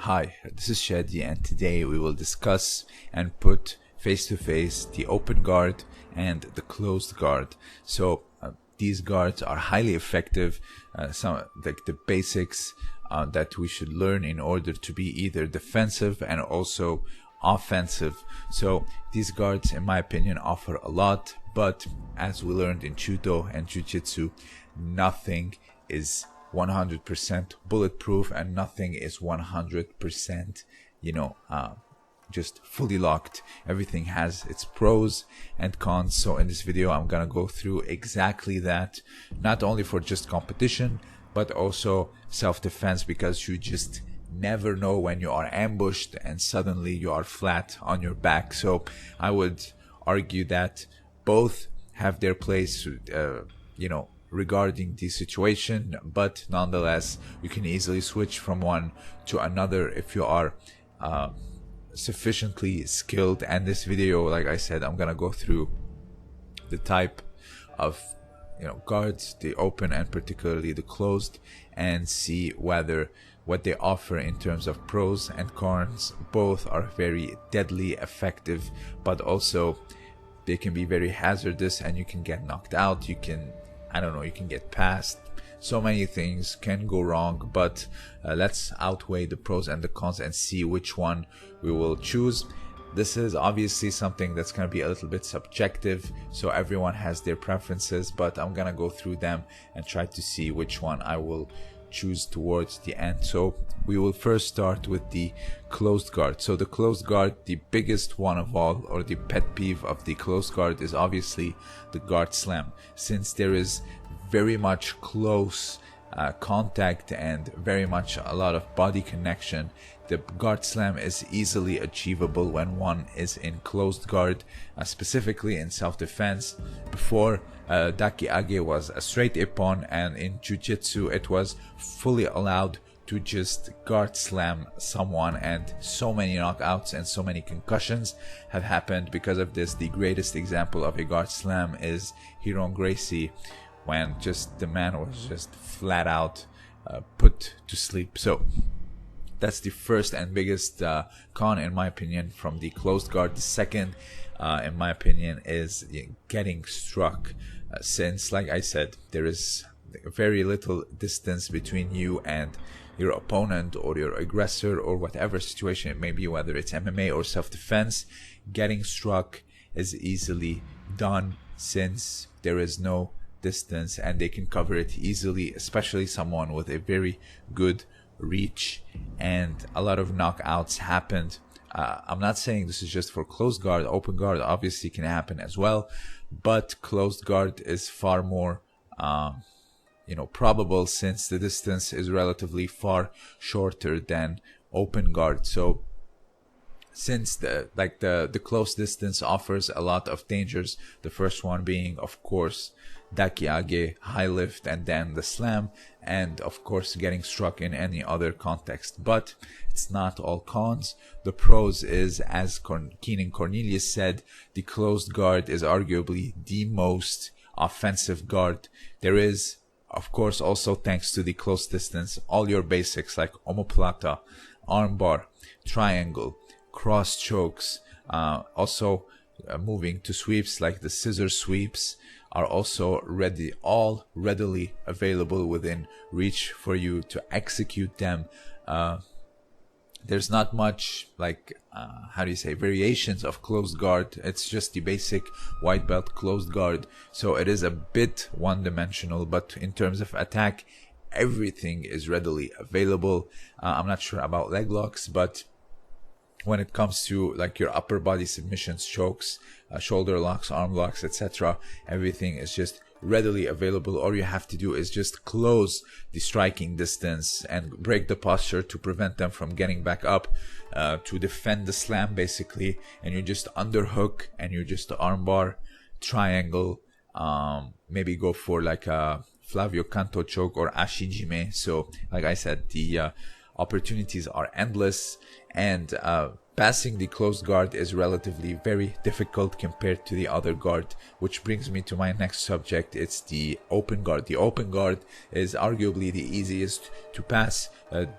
Hi, this is Shadi, and today we will discuss and put face to face the open guard and the closed guard. These guards are highly effective, some like the basics that we should learn in order to be either defensive and also offensive. So these guards, in my opinion, offer a lot, but as we learned in Judo and Jiu-Jitsu, nothing is 100% bulletproof and nothing is 100% just fully locked. Everything has its pros and cons. So in this video I'm gonna go through exactly that, not only for just competition but also self-defense, because you just never know when you are ambushed and suddenly you are flat on your back. So I would argue that both have their place regarding the situation, but nonetheless you can easily switch from one to another if you are sufficiently skilled. And this video, like I said, I'm gonna go through the type of guards, the open and particularly the closed, and see whether what they offer in terms of pros and cons both are very deadly effective, but also they can be very hazardous and you can get knocked out, you can get passed. So many things can go wrong, but let's outweigh the pros and the cons and see which one we will choose. This is obviously something that's going to be a little bit subjective, so everyone has their preferences, but I'm going to go through them and try to see which one I will choose towards the end. So we will first start with the closed guard. So the closed guard, the biggest one of all, or the pet peeve of the closed guard, is obviously the guard slam. Since there is very much close contact and very much a lot of body connection, the guard slam is easily achievable when one is in closed guard, specifically in self-defense. Before, daki age was a straight ippon, and in jiu-jitsu it was fully allowed to just guard slam someone, and so many knockouts and so many concussions have happened because of this. The greatest example of a guard slam is Hiron Gracie, when just the man was just flat out put to sleep. So that's the first and biggest con, in my opinion, from the closed guard. The second, in my opinion, is getting struck. Since, like I said, there is very little distance between you and your opponent or your aggressor, or whatever situation it may be, whether it's MMA or self-defense, getting struck is easily done since there is no distance and they can cover it easily, especially someone with a very good reach. And a lot of knockouts happened. I'm not saying this is just for closed guard. Open guard obviously can happen as well, but closed guard is far more probable, since the distance is relatively far shorter than open guard. So since the close distance offers a lot of dangers, the first one being, of course, daki age, high lift, and then the slam, and of course getting struck in any other context. But it's not all cons. The pros is, as Keenan Cornelius said, the closed guard is arguably the most offensive guard there is. Of course, also thanks to the close distance, all your basics like omoplata, armbar, triangle, cross chokes, also moving to sweeps like the scissor sweeps, are also readily available within reach for you to execute them. There's not much variations of closed guard. It's just the basic white belt closed guard, so it is a bit one-dimensional, but in terms of attack, everything is readily available. I'm not sure about leg locks, but when it comes to like your upper body submissions, chokes, shoulder locks, arm locks, etc., everything is just readily available. All you have to do is just close the striking distance and break the posture to prevent them from getting back up, to defend the slam basically, and you just underhook and you just armbar, triangle, maybe go for like a Flavio Canto choke or ashijime. So like I said, the opportunities are endless, and passing the closed guard is relatively very difficult compared to the other guard, which brings me to my next subject. It's the open guard. The open guard is arguably the easiest to pass,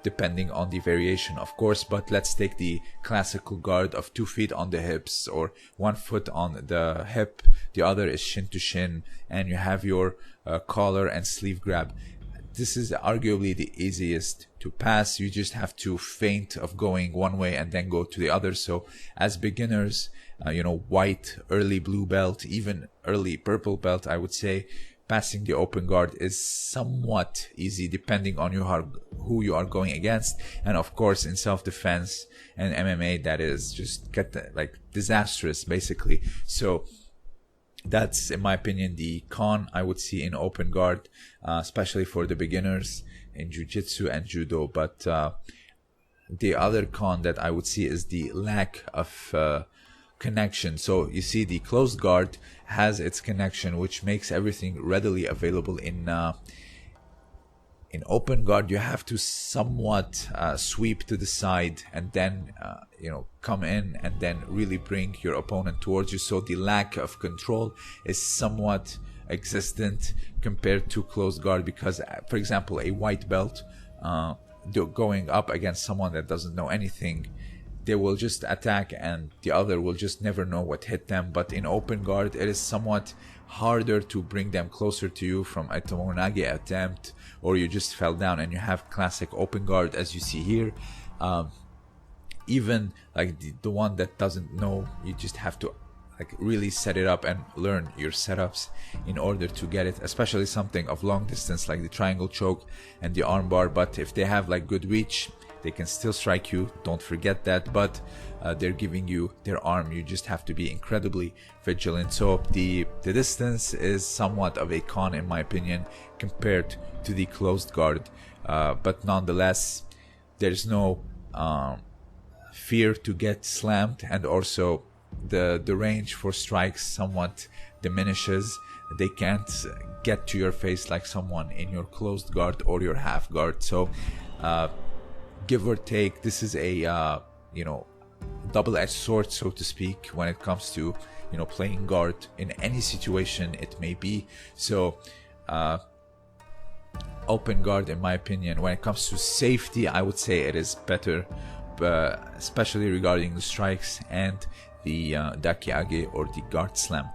depending on the variation, of course, but let's take the classical guard of 2 feet on the hips or 1 foot on the hip. The other is shin to shin, and you have your collar and sleeve grab. This is arguably the easiest to pass. You just have to feint of going one way and then go to the other. So as beginners, white, early blue belt, even early purple belt, I would say passing the open guard is somewhat easy depending on who you are going against. And of course, in self-defense and MMA, that is just disastrous basically. So that's, in my opinion, the con I would see in open guard, especially for the beginners in jiu-jitsu and judo. But the other con that I would see is the lack of connection. So you see, the closed guard has its connection, which makes everything readily available. In open guard, you have to somewhat sweep to the side and then come in and then really bring your opponent towards you. So the lack of control is somewhat existent compared to closed guard, because for example, a white belt going up against someone that doesn't know anything, they will just attack and the other will just never know what hit them. But in open guard, it is somewhat harder to bring them closer to you from a tomonage attempt, or you just fell down. And you have classic open guard as you see here. Even like the one that doesn't know, you just have to really set it up and learn your setups in order to get it, especially something of long distance like the triangle choke and the arm bar. But if they have good reach, they can still strike you, don't forget that. But they're giving you their arm, you just have to be incredibly vigilant. So the distance is somewhat of a con in my opinion compared to the closed guard, but nonetheless there's no fear to get slammed, and also the range for strikes somewhat diminishes. They can't get to your face like someone in your closed guard or your half guard. So give or take, this is a double-edged sword, so to speak, when it comes to playing guard in any situation it may be. So open guard, in my opinion, when it comes to safety, I would say it is better, especially regarding the strikes and the dakiage or the guard slam.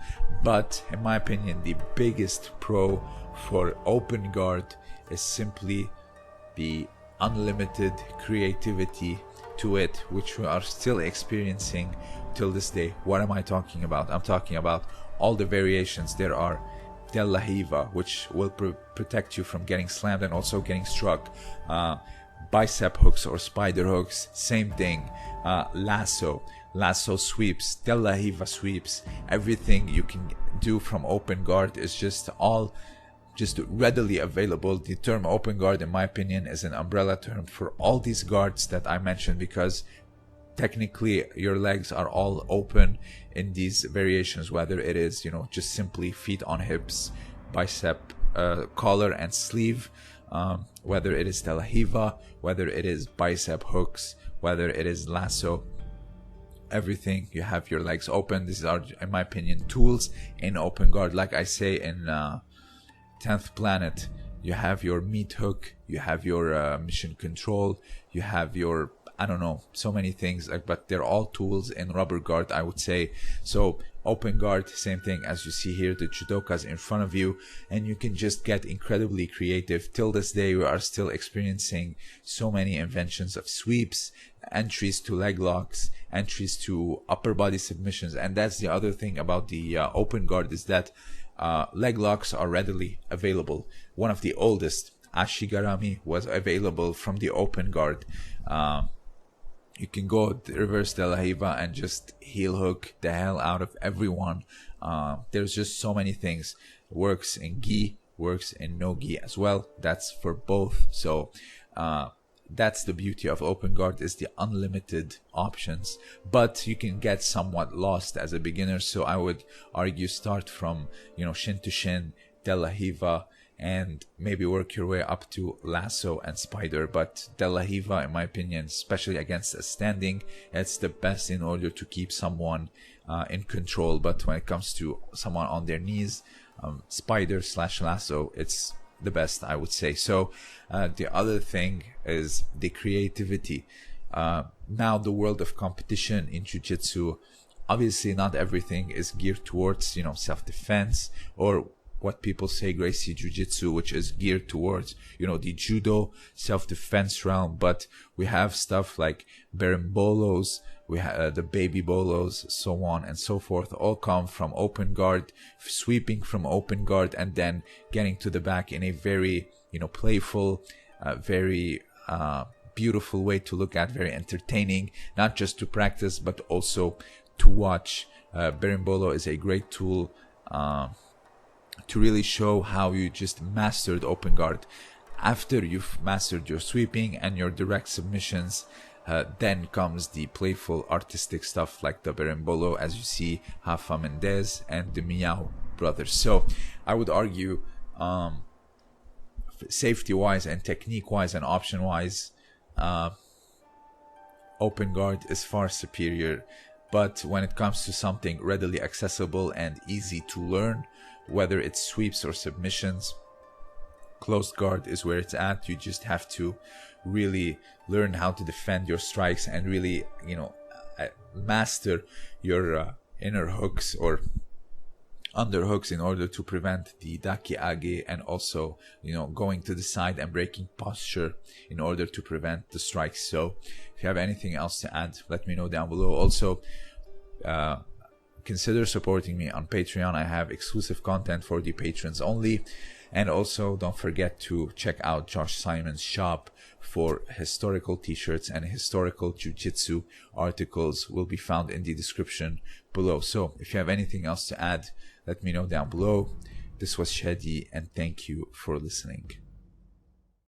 But in my opinion, the biggest pro for open guard is simply the unlimited creativity to it, which we are still experiencing till this day. What am I talking about? I'm talking about all the variations. There are Del Lahiva, which will protect you from getting slammed and also getting struck. Bicep hooks or spider hooks, same thing. Lasso sweeps, Del Lahiva sweeps. Everything you can do from open guard is just readily available. The term open guard, in my opinion, is an umbrella term for all these guards that I mentioned, because technically your legs are all open in these variations, whether it is just simply feet on hips, bicep, collar and sleeve, whether it is Del Lahiva, whether it is bicep hooks, whether it is lasso. Everything, you have your legs open. These are, in my opinion, tools in open guard. Like I say in 10th Planet, you have your meat hook, you have your mission control, you have your, I don't know, so many things, but they're all tools in rubber guard, I would say. So open guard, same thing as you see here, the judokas in front of you, and you can just get incredibly creative. Till this day, we are still experiencing so many inventions of sweeps, entries to leg locks, entries to upper body submissions. And that's the other thing about the open guard, is that leg locks are readily available. One of the oldest, Ashigarami, was available from the open guard. You can go reverse Del Lahiva and just heel hook the hell out of everyone. There's just so many things. Works in gi, works in no gi as well. That's for both. So that's the beauty of open guard, is the unlimited options. But you can get somewhat lost as a beginner. So I would argue start from shin to shin, Del Lahiva, and maybe work your way up to lasso and spider. But De La Riva, in my opinion, especially against a standing, it's the best in order to keep someone in control. But when it comes to someone on their knees, spider / lasso, it's the best, I would say. So the other thing is the creativity. Now the world of competition in jiu-jitsu, obviously not everything is geared towards, self-defense, or what people say Gracie Jiu-Jitsu, which is geared towards, the judo self-defense realm. But we have stuff like berimbolos, we have the baby bolos, so on and so forth, all come from open guard, sweeping from open guard, and then getting to the back in a very, playful, very beautiful way to look at, very entertaining, not just to practice, but also to watch. Berimbolo is a great tool to really show how you just mastered open guard. After you've mastered your sweeping and your direct submissions, then comes the playful artistic stuff like the berimbolo, as you see Rafa Mendez and the Miao brothers. So I would argue safety wise and technique wise and option wise, open guard is far superior. But when it comes to something readily accessible and easy to learn, whether it's sweeps or submissions, closed guard is where it's at. You just have to really learn how to defend your strikes and really, master your inner hooks or underhooks in order to prevent the daki age, and also, going to the side and breaking posture in order to prevent the strikes. So if you have anything else to add, let me know down below. Also, consider supporting me on Patreon. I have exclusive content for the patrons only. And also don't forget to check out Josh Simon's shop for historical t-shirts, and historical jiu-jitsu articles will be found in the description below. So if you have anything else to add, let me know down below. This was Shadi, and thank you for listening.